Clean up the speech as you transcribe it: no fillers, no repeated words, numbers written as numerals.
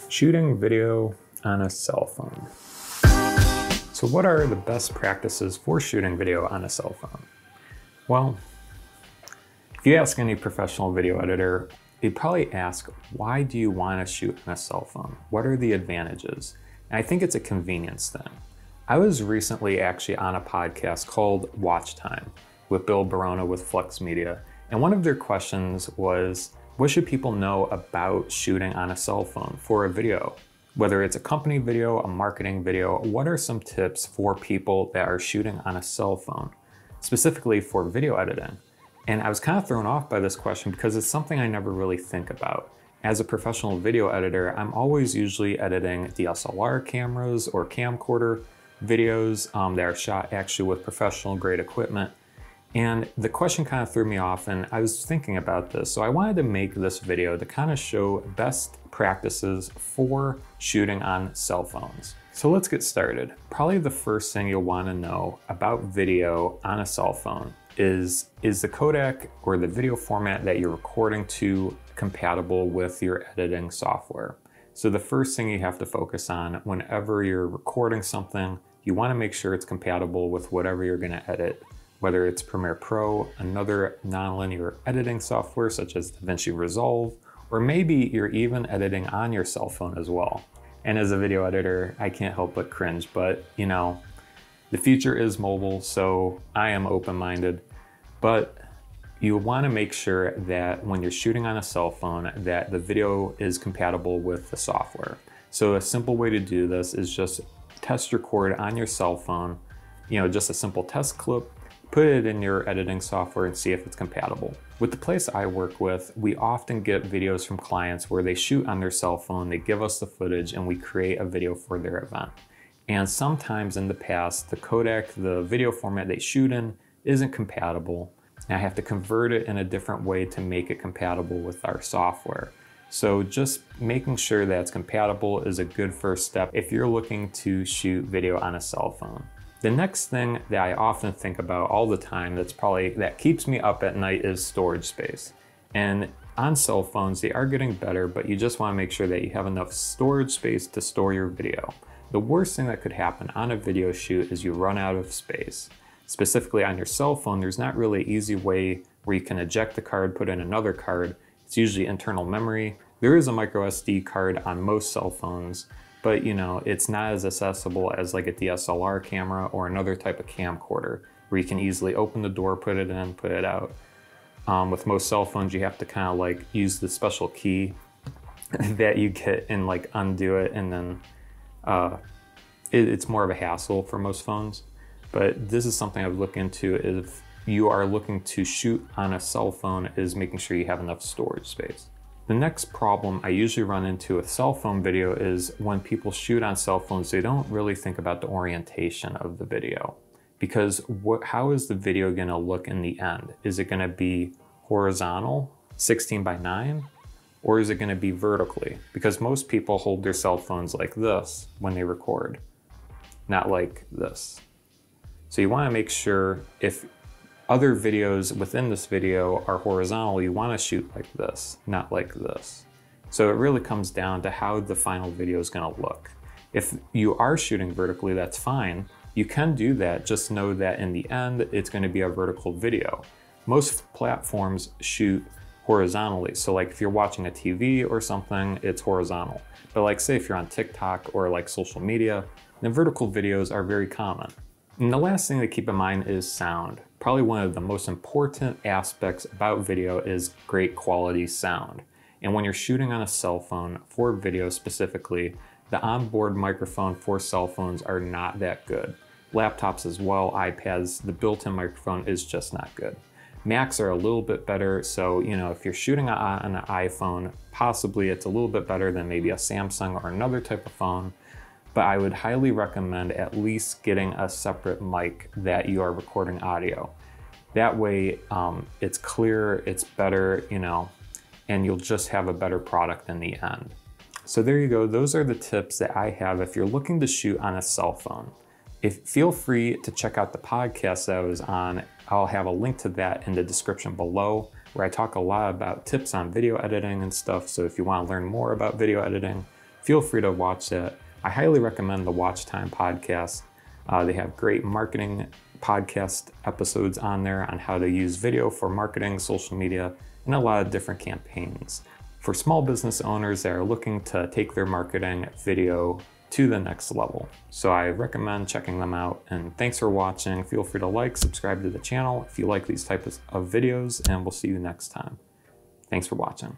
Shooting video on a cell phone. So what are the best practices for shooting video on a cell phone? Well, if you ask any professional video editor, they'd probably ask, why do you want to shoot on a cell phone? What are the advantages? And I think it's a convenience thing. I was recently actually on a podcast called Watch Time with Bill Barona with Flex Media. And one of their questions was, what should people know about shooting on a cell phone for a video? Whether it's a company video, a marketing video, what are some tips for people that are shooting on a cell phone, specifically for video editing? And I was kind of thrown off by this question because it's something I never really think about. As a professional video editor, I'm always usually editing DSLR cameras or camcorder videos that are shot actually with professional grade equipment. And the question kind of threw me off, and I was thinking about this. So I wanted to make this video to kind of show best practices for shooting on cell phones. So let's get started. Probably the first thing you'll want to know about video on a cell phone is the codec or the video format that you're recording to compatible with your editing software. So the first thing you have to focus on whenever you're recording something, you want to make sure it's compatible with whatever you're going to edit. Whether it's Premiere Pro, another nonlinear editing software such as DaVinci Resolve, or maybe you're even editing on your cell phone as well. And as a video editor, I can't help but cringe, but you know, the future is mobile, so I am open-minded. But you want to make sure that when you're shooting on a cell phone, that the video is compatible with the software. So a simple way to do this is just test record on your cell phone, just a simple test clip. Put it in your editing software and see if it's compatible. With the place I work with, we often get videos from clients where they shoot on their cell phone, they give us the footage, and we create a video for their event. And sometimes in the past, the codec, the video format they shoot in, isn't compatible. And I have to convert it in a different way to make it compatible with our software. So just making sure that it's compatible is a good first step if you're looking to shoot video on a cell phone. The next thing that I often think about all the time that keeps me up at night is storage space. And on cell phones, they are getting better, but you just want to make sure that you have enough storage space to store your video. The worst thing that could happen on a video shoot is you run out of space. Specifically on your cell phone, there's not really an easy way where you can eject the card, put in another card. It's usually internal memory. There is a micro SD card on most cell phones, but it's not as accessible as like a DSLR camera or another type of camcorder where you can easily open the door, put it in, put it out. With most cell phones, you have to kind of like use the special key that you get and like undo it, and then it's more of a hassle for most phones. But this is something I've looked into. If you are looking to shoot on a cell phone, is making sure you have enough storage space. The next problem I usually run into with cell phone video is when people shoot on cell phones, they don't really think about the orientation of the video. Because how is the video gonna look in the end? Is it gonna be horizontal, 16:9? Or is it gonna be vertically? Because most people hold their cell phones like this when they record, not like this. So you wanna make sure if other videos within this video are horizontal, you want to shoot like this, not like this. So it really comes down to how the final video is going to look. If you are shooting vertically, that's fine. You can do that, just know that in the end, it's going to be a vertical video. Most platforms shoot horizontally. So like if you're watching a TV or something, it's horizontal. But like say if you're on TikTok or like social media, then vertical videos are very common. And the last thing to keep in mind is sound. Probably one of the most important aspects about video is great quality sound. And when you're shooting on a cell phone for video specifically, the onboard microphone for cell phones are not that good. Laptops as well, iPads, the built-in microphone is just not good. Macs are a little bit better, so if you're shooting on an iPhone, possibly it's a little bit better than maybe a Samsung or another type of phone. But I would highly recommend at least getting a separate mic that you are recording audio. That way it's clear, it's better, and you'll just have a better product in the end. So there you go, those are the tips that I have if you're looking to shoot on a cell phone. Feel free to check out the podcast that I was on. I'll have a link to that in the description below. where I talk a lot about tips on video editing and stuff. So if you want to learn more about video editing, feel free to watch it. I highly recommend the Watch Time podcast. They have great marketing podcast episodes on there on how to use video for marketing, social media, and a lot of different campaigns for small business owners that are looking to take their marketing video to the next level. So I recommend checking them out, and thanks for watching. Feel free to like, subscribe to the channel if you like these types of videos, and we'll see you next time. Thanks for watching.